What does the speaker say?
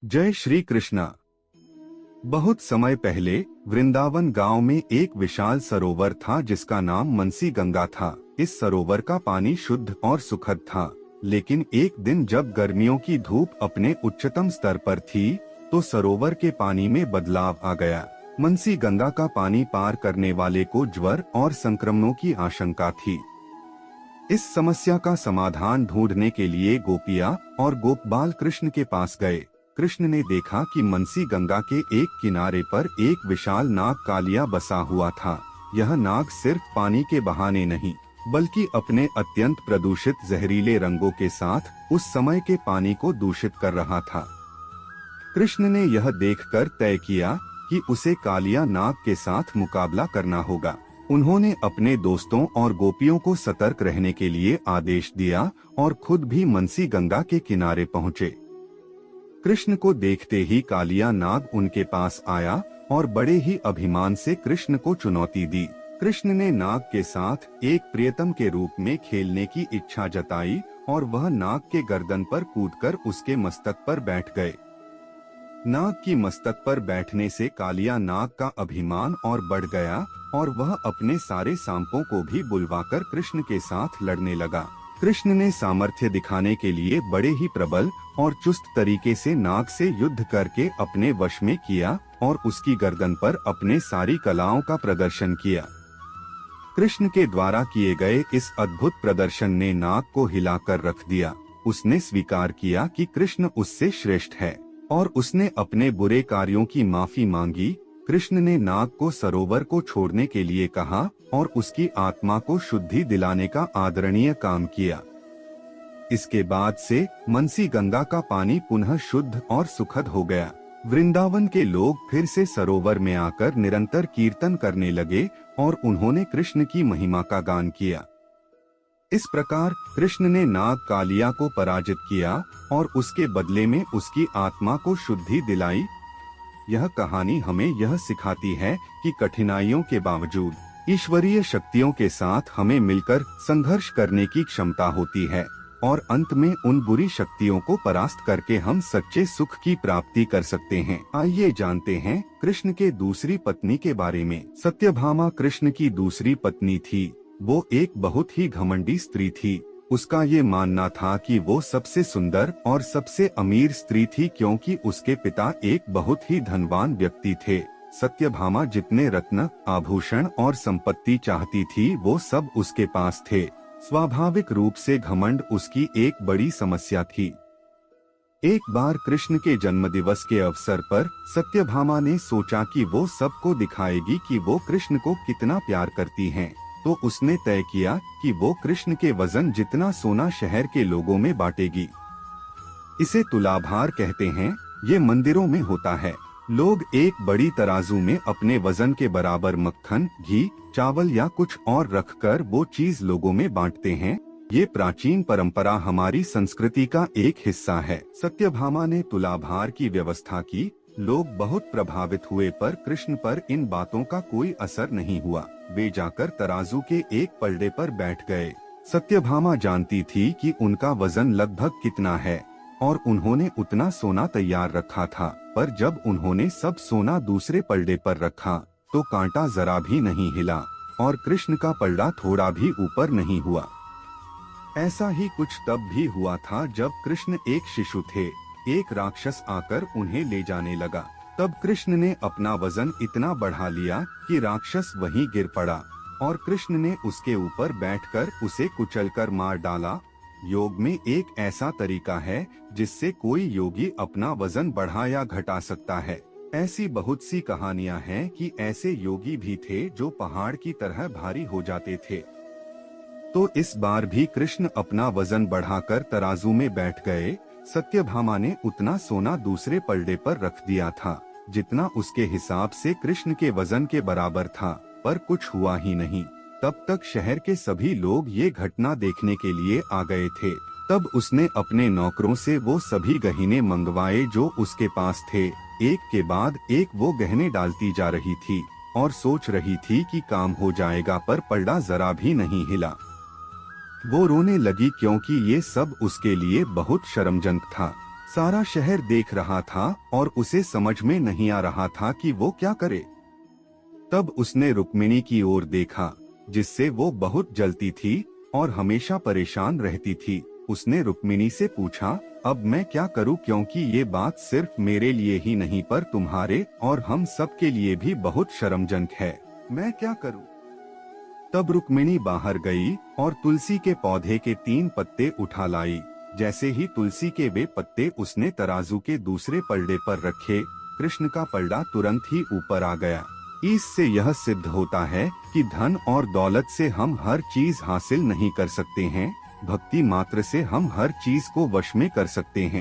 जय श्री कृष्णा। बहुत समय पहले वृंदावन गांव में एक विशाल सरोवर था जिसका नाम मनसी गंगा था। इस सरोवर का पानी शुद्ध और सुखद था, लेकिन एक दिन जब गर्मियों की धूप अपने उच्चतम स्तर पर थी तो सरोवर के पानी में बदलाव आ गया। मनसी गंगा का पानी पार करने वाले को ज्वर और संक्रमणों की आशंका थी। इस समस्या का समाधान ढूंढने के लिए गोपियां और गोपबाल कृष्ण के पास गए। कृष्ण ने देखा कि मनसी गंगा के एक किनारे पर एक विशाल नाग कालिया बसा हुआ था। यह नाग सिर्फ पानी के बहाने नहीं, बल्कि अपने अत्यंत प्रदूषित जहरीले रंगों के साथ उस समय के पानी को दूषित कर रहा था। कृष्ण ने यह देखकर तय किया कि उसे कालिया नाग के साथ मुकाबला करना होगा। उन्होंने अपने दोस्तों और गोपियों को सतर्क रहने के लिए आदेश दिया और खुद भी मनसी गंगा के किनारे पहुँचे। कृष्ण को देखते ही कालिया नाग उनके पास आया और बड़े ही अभिमान से कृष्ण को चुनौती दी। कृष्ण ने नाग के साथ एक प्रियतम के रूप में खेलने की इच्छा जताई और वह नाग के गर्दन पर कूदकर उसके मस्तक पर बैठ गए। नाग की मस्तक पर बैठने से कालिया नाग का अभिमान और बढ़ गया और वह अपने सारे सांपों को भी बुलवाकर कृष्ण के साथ लड़ने लगा। कृष्ण ने सामर्थ्य दिखाने के लिए बड़े ही प्रबल और चुस्त तरीके से नाग से युद्ध करके अपने वश में किया और उसकी गर्दन पर अपने सारी कलाओं का प्रदर्शन किया। कृष्ण के द्वारा किए गए इस अद्भुत प्रदर्शन ने नाग को हिलाकर रख दिया। उसने स्वीकार किया कि कृष्ण उससे श्रेष्ठ है और उसने अपने बुरे कार्यों की माफी मांगी। कृष्ण ने नाग को सरोवर को छोड़ने के लिए कहा और उसकी आत्मा को शुद्धि दिलाने का आदरणीय काम किया। इसके बाद से मनसी गंगा का पानी पुनः शुद्ध और सुखद हो गया। वृंदावन के लोग फिर से सरोवर में आकर निरंतर कीर्तन करने लगे और उन्होंने कृष्ण की महिमा का गान किया। इस प्रकार कृष्ण ने नाग कालिया को पराजित किया और उसके बदले में उसकी आत्मा को शुद्धि दिलाई। यह कहानी हमें यह सिखाती है कि कठिनाइयों के बावजूद ईश्वरीय शक्तियों के साथ हमें मिलकर संघर्ष करने की क्षमता होती है और अंत में उन बुरी शक्तियों को परास्त करके हम सच्चे सुख की प्राप्ति कर सकते हैं। आइए जानते हैं कृष्ण के दूसरी पत्नी के बारे में। सत्यभामा कृष्ण की दूसरी पत्नी थी। वो एक बहुत ही घमंडी स्त्री थी। उसका ये मानना था कि वो सबसे सुंदर और सबसे अमीर स्त्री थी क्योंकि उसके पिता एक बहुत ही धनवान व्यक्ति थे। सत्यभामा जितने रत्न, आभूषण और संपत्ति चाहती थी वो सब उसके पास थे। स्वाभाविक रूप से घमंड उसकी एक बड़ी समस्या थी। एक बार कृष्ण के जन्मदिवस के अवसर पर सत्यभामा ने सोचा कि वो सबको दिखाएगी कि वो कृष्ण को कितना प्यार करती हैं। तो उसने तय किया कि वो कृष्ण के वजन जितना सोना शहर के लोगों में बांटेगी। इसे तुलाभार कहते हैं। ये मंदिरों में होता है। लोग एक बड़ी तराजू में अपने वजन के बराबर मक्खन, घी, चावल या कुछ और रखकर वो चीज लोगों में बांटते हैं। ये प्राचीन परंपरा हमारी संस्कृति का एक हिस्सा है। सत्यभामा ने तुलाभार की व्यवस्था की। लोग बहुत प्रभावित हुए पर कृष्ण पर इन बातों का कोई असर नहीं हुआ। वे जाकर तराजू के एक पलड़े पर बैठ गए। सत्यभामा जानती थी कि उनका वजन लगभग कितना है और उन्होंने उतना सोना तैयार रखा था, पर जब उन्होंने सब सोना दूसरे पलड़े पर रखा तो कांटा जरा भी नहीं हिला और कृष्ण का पलड़ा थोड़ा भी ऊपर नहीं हुआ। ऐसा ही कुछ तब भी हुआ था जब कृष्ण एक शिशु थे। एक राक्षस आकर उन्हें ले जाने लगा। तब कृष्ण ने अपना वजन इतना बढ़ा लिया कि राक्षस वहीं गिर पड़ा और कृष्ण ने उसके ऊपर बैठकर उसे कुचलकर मार डाला। योग में एक ऐसा तरीका है जिससे कोई योगी अपना वजन बढ़ा या घटा सकता है। ऐसी बहुत सी कहानियां हैं कि ऐसे योगी भी थे जो पहाड़ की तरह भारी हो जाते थे। तो इस बार भी कृष्ण अपना वजन बढ़ाकर तराजू में बैठ गए। सत्यभामा ने उतना सोना दूसरे पलड़े पर रख दिया था जितना उसके हिसाब से कृष्ण के वजन के बराबर था, पर कुछ हुआ ही नहीं। तब तक शहर के सभी लोग ये घटना देखने के लिए आ गए थे। तब उसने अपने नौकरों से वो सभी गहने मंगवाए जो उसके पास थे। एक के बाद एक वो गहने डालती जा रही थी और सोच रही थी कि काम हो जाएगा, पर पलड़ा जरा भी नहीं हिला। वो रोने लगी क्योंकि ये सब उसके लिए बहुत शर्मजनक था। सारा शहर देख रहा था और उसे समझ में नहीं आ रहा था कि वो क्या करे। तब उसने रुक्मिणी की ओर देखा, जिससे वो बहुत जलती थी और हमेशा परेशान रहती थी। उसने रुक्मिणी से पूछा, अब मैं क्या करूं, क्योंकि ये बात सिर्फ मेरे लिए ही नहीं पर तुम्हारे और हम सब के लिए भी बहुत शर्मजनक है। मैं क्या करूं? तब रुक्मिणी बाहर गई और तुलसी के पौधे के 3 पत्ते उठा लाई। जैसे ही तुलसी के वे पत्ते उसने तराजू के दूसरे पलड़े पर रखे, कृष्ण का पलड़ा तुरंत ही ऊपर आ गया। इससे यह सिद्ध होता है कि धन और दौलत से हम हर चीज हासिल नहीं कर सकते हैं, भक्ति मात्र से हम हर चीज को वश में कर सकते हैं।